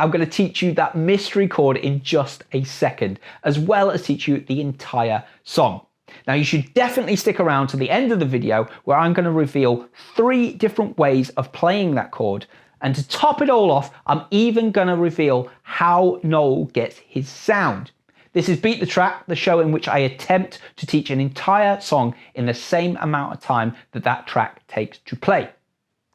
I'm going to teach you that mystery chord in just a second, as well as teach you the entire song. Now you should definitely stick around to the end of the video where I'm going to reveal 3 different ways of playing that chord. And to top it all off, I'm even going to reveal how Noel gets his sound. This is Beat the Track, the show in which I attempt to teach an entire song in the same amount of time that that track takes to play.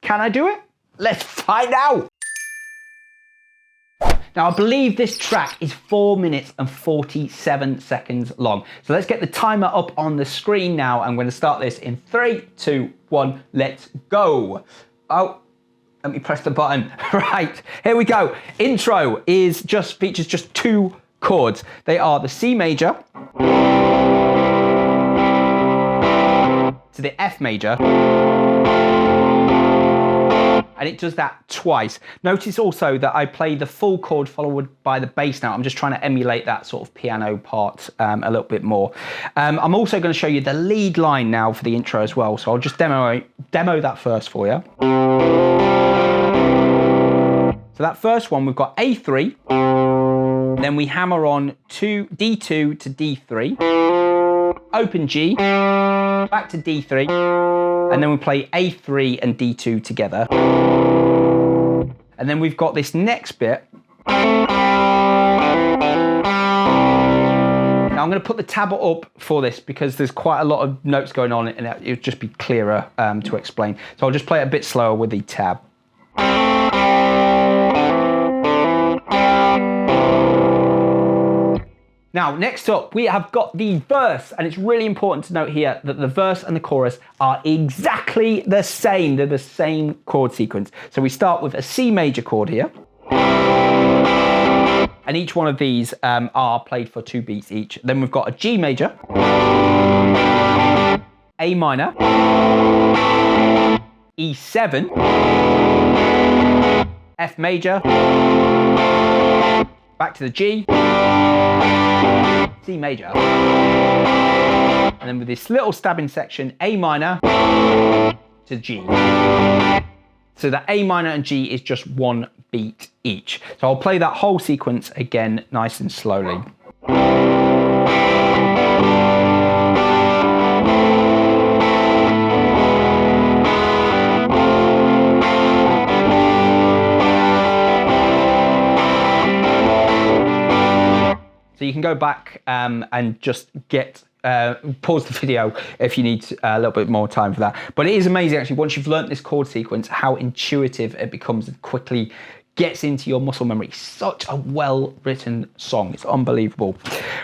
Can I do it? Let's find out! Now I believe this track is 4 minutes and 47 seconds long. So let's get the timer up on the screen now. I'm going to start this in 3, 2, 1, let's go. Oh, let me press the button. Right, here we go. Intro features just 2 chords. They are the C major to the F major. And it does that twice. Notice also that I play the full chord followed by the bass note. I'm just trying to emulate that sort of piano part a little bit more. I'm also going to show you the lead line now for the intro as well. So I'll just demo that first for you. So that first one, we've got A3, then we hammer on D2 to D3, open G, back to D3, and then we play A3 and D2 together. And then we've got this next bit. Now I'm going to put the tab up for this because there's quite a lot of notes going on and it would just be clearer to explain. So I'll just play it a bit slower with the tab. Now, next up, we have got the verse, and it's really important to note here that the verse and the chorus are exactly the same. They're the same chord sequence. So we start with a C major chord here. And each one of these are played for 2 beats each. Then we've got a G major, A minor, E7, F major, back to the G, C major, and then with this little stabbing section, A minor to G. So that A minor and G is just 1 beat each. So I'll play that whole sequence again nice and slowly. So you can go back and just pause the video if you need a little bit more time for that. But it is amazing actually, once you've learnt this chord sequence, how intuitive it becomes and quickly gets into your muscle memory. Such a well-written song, it's unbelievable.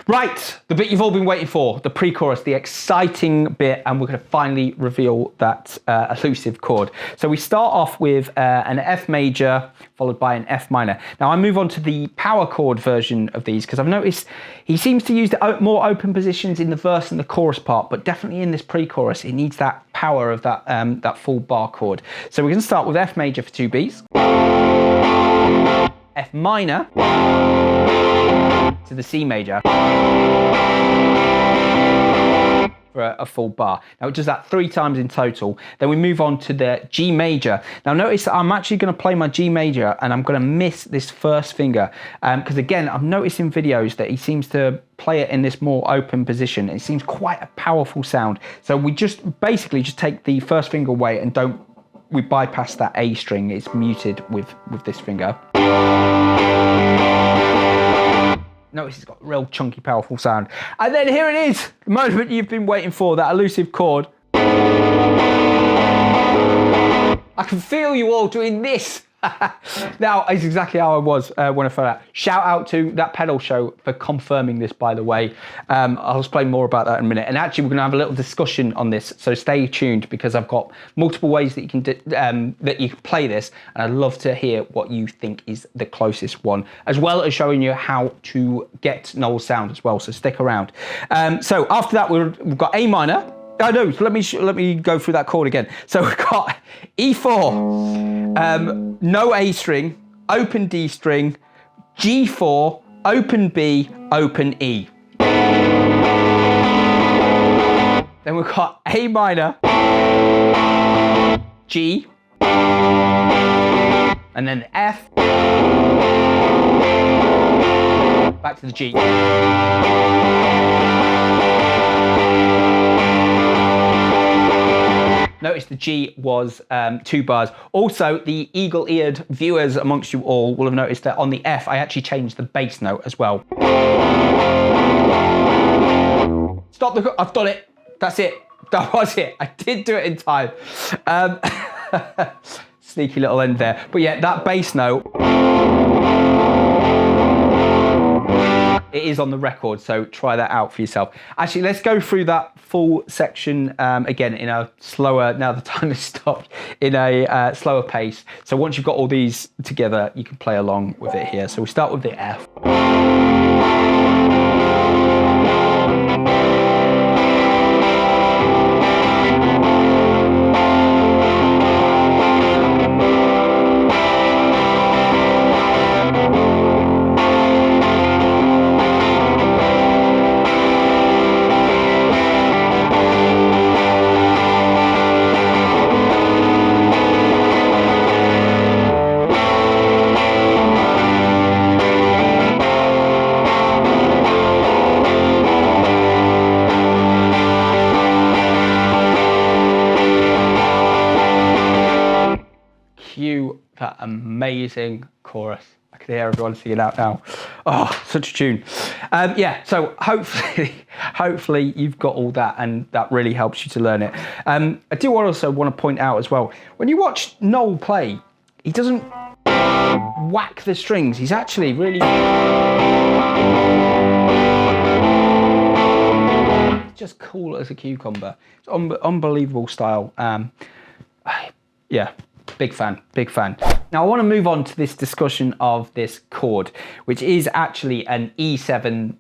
Right, the bit you've all been waiting for, the pre-chorus, the exciting bit, and we're gonna finally reveal that elusive chord. So we start off with an F major, followed by an F minor. Now I move on to the power chord version of these, because I've noticed he seems to use the more open positions in the verse and the chorus part, but definitely in this pre-chorus, it needs that power of that, that full bar chord. So we're gonna start with F major for 2 beats. F minor to the C major for a full bar. Now it does that 3 times in total. Then we move on to the G major. Now notice that I'm actually going to play my G major and I'm going to miss this first finger because again I've noticed in videos that he seems to play it in this more open position. It seems quite a powerful sound. So we just basically just take the first finger away and we bypass that A string. It's muted with this finger. Notice it's got a real chunky, powerful sound. And then here it is, the moment you've been waiting for, that elusive chord. I can feel you all doing this. Now, it's exactly how I was when I found out. Shout out to That Pedal Show for confirming this, by the way. I'll explain more about that in a minute. And actually, we're going to have a little discussion on this, so stay tuned because I've got multiple ways that you can play this, and I'd love to hear what you think is the closest one, as well as showing you how to get Noel's sound as well. So stick around. So after that, we've got A minor. Oh no, so let me go through that chord again. So we've got E4, no A string, open D string, G4, open B, open E. Then we've got A minor, G, and then F, Back to the G. Notice the G was 2 bars. Also, the eagle-eared viewers amongst you all will have noticed that on the F, I actually changed the bass note as well. Stop the... I've done it. That's it. That was it. I did do it in time. Sneaky little end there. But yeah, that bass note, it is on the record, so try that out for yourself. Actually, let's go through that full section again in a slower, now the time has stopped, in a slower pace. So once you've got all these together, you can play along with it here. So we start with the F. Cue that amazing chorus. I can hear everyone singing out now. Oh, such a tune. Yeah, so hopefully you've got all that and that really helps you to learn it. I do also want to point out as well, when you watch Noel play, he doesn't whack the strings. He's actually really just cool as a cucumber. It's unbelievable style. Yeah. Big fan, big fan. Now I want to move on to this discussion of this chord, which is actually an E7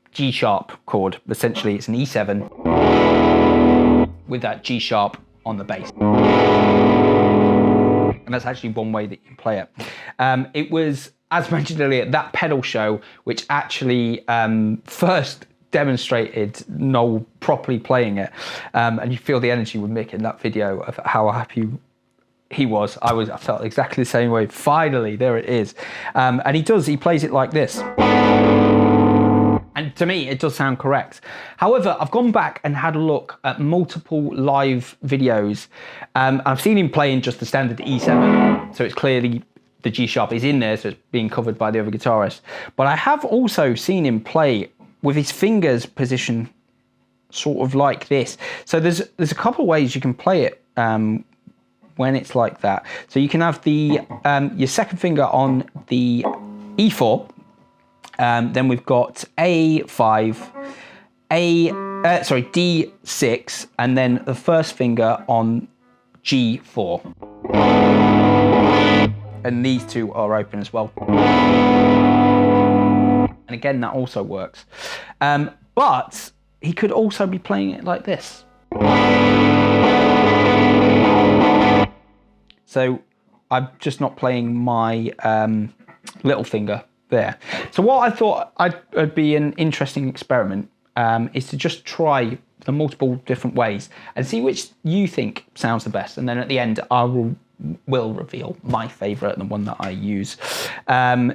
/ G sharp chord. Essentially, it's an E7 with that G sharp on the bass. And that's actually one way that you can play it. It was, as mentioned earlier, that pedal show, which actually first demonstrated Noel properly playing it. And you feel the energy with Mick in that video of how happy he was. I felt exactly the same way. Finally, there it is. And he plays it like this. And to me, it does sound correct. However, I've gone back and had a look at multiple live videos. I've seen him playing just the standard E7. So it's clearly the G sharp is in there, so it's being covered by the other guitarist. But I have also seen him play with his fingers positioned sort of like this. So there's a couple of ways you can play it when it's like that. So you can have the your second finger on the E4, then we've got A5, D6, and then the first finger on G4. And these two are open as well. And again, that also works. But he could also be playing it like this. So I'm just not playing my little finger there. So what I thought would be an interesting experiment is to just try the multiple different ways and see which you think sounds the best. And then at the end, I will reveal my favorite, the one that I use.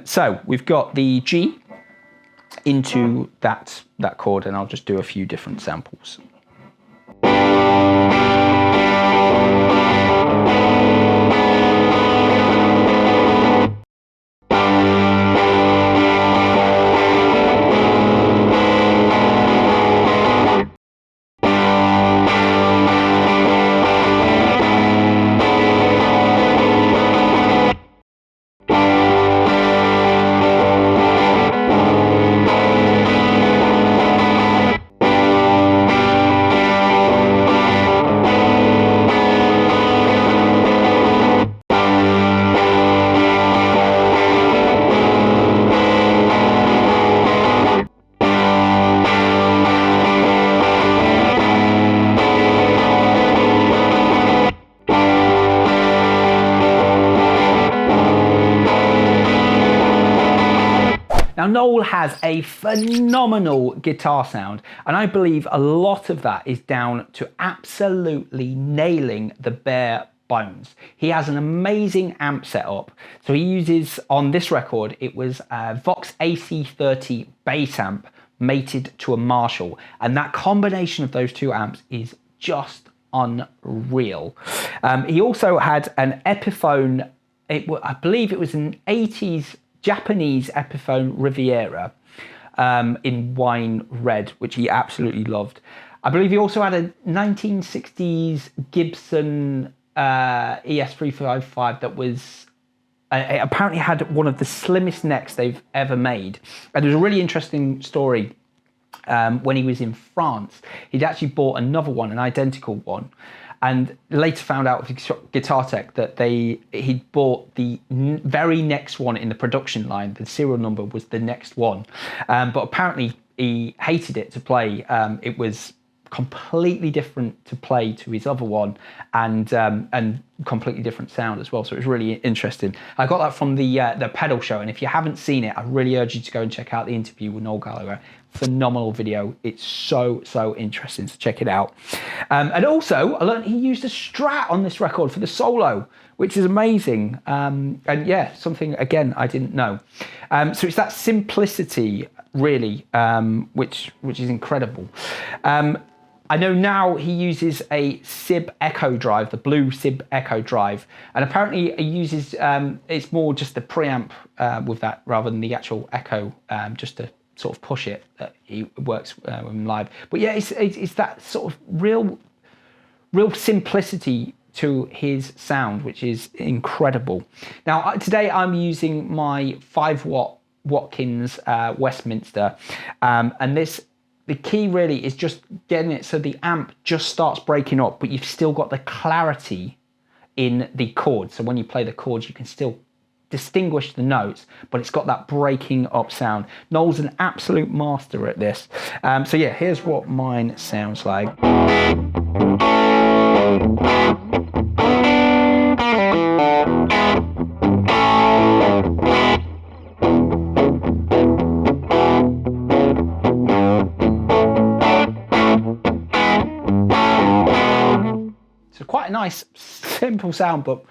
So we've got the G into that chord, and I'll just do a few different samples. Now, Noel has a phenomenal guitar sound, and I believe a lot of that is down to absolutely nailing the bare bones. He has an amazing amp setup. So he uses, on this record, it was a Vox AC30 bass amp mated to a Marshall. And that combination of those two amps is just unreal. He also had an Epiphone, I believe it was an 80s Japanese Epiphone Riviera in wine red, which he absolutely loved. I believe he also had a 1960s Gibson ES355 that was, it apparently had one of the slimmest necks they've ever made. And there's a really interesting story. When he was in France, he'd actually bought another one, an identical one, and later found out with Guitar Tech that he'd bought the very next one in the production line. The serial number was the next one, but apparently he hated it to play. It was completely different to play to his other one, and completely different sound as well. So it was really interesting. I got that from the pedal show, and if you haven't seen it, I really urge you to go and check out the interview with Noel Gallagher. Phenomenal video. It's so interesting, so check it out. And also I learned he used a Strat on this record for the solo, which is amazing. And yeah, something again I didn't know. So it's that simplicity really, which is incredible. I know now he uses a SIB Echo drive, the blue SIB Echo drive, and apparently he uses, it's more just the preamp with that rather than the actual Echo, just to sort of push it. He works when live. But yeah, it's that sort of real simplicity to his sound, which is incredible. Now today I'm using my 5-watt Watkins Westminster, and the key really is just getting it so the amp just starts breaking up, but you've still got the clarity in the chords. So when you play the chords, you can still distinguish the notes, but it's got that breaking up sound. Noel's an absolute master at this. So yeah, here's what mine sounds like. Quite a nice, simple sound, but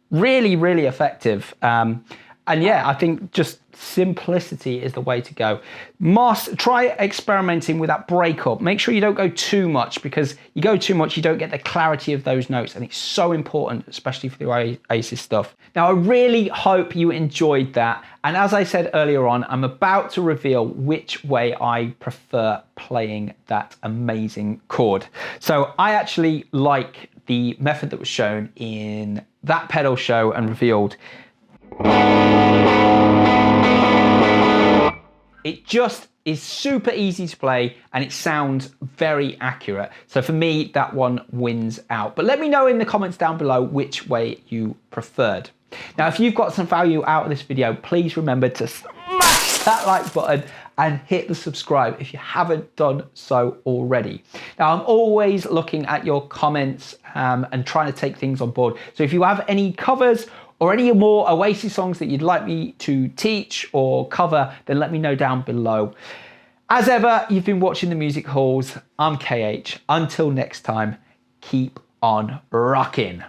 really effective. And yeah, I think just simplicity is the way to go. Try experimenting with that breakup. Make sure you don't go too much, because you go too much, you don't get the clarity of those notes, and it's so important, especially for the Oasis stuff. Now, I really hope you enjoyed that. And as I said earlier on, I'm about to reveal which way I prefer playing that amazing chord. So I actually like the method that was shown in that pedal show and revealed. It just is super easy to play and it sounds very accurate. So for me, that one wins out. But let me know in the comments down below which way you preferred. Now, if you've got some value out of this video, please remember to smash that like button and hit the subscribe if you haven't done so already. Now, I'm always looking at your comments and trying to take things on board. So if you have any covers or any more Oasis songs that you'd like me to teach or cover, then let me know down below. As ever, you've been watching The Music Halls. I'm KH. Until next time, keep on rocking.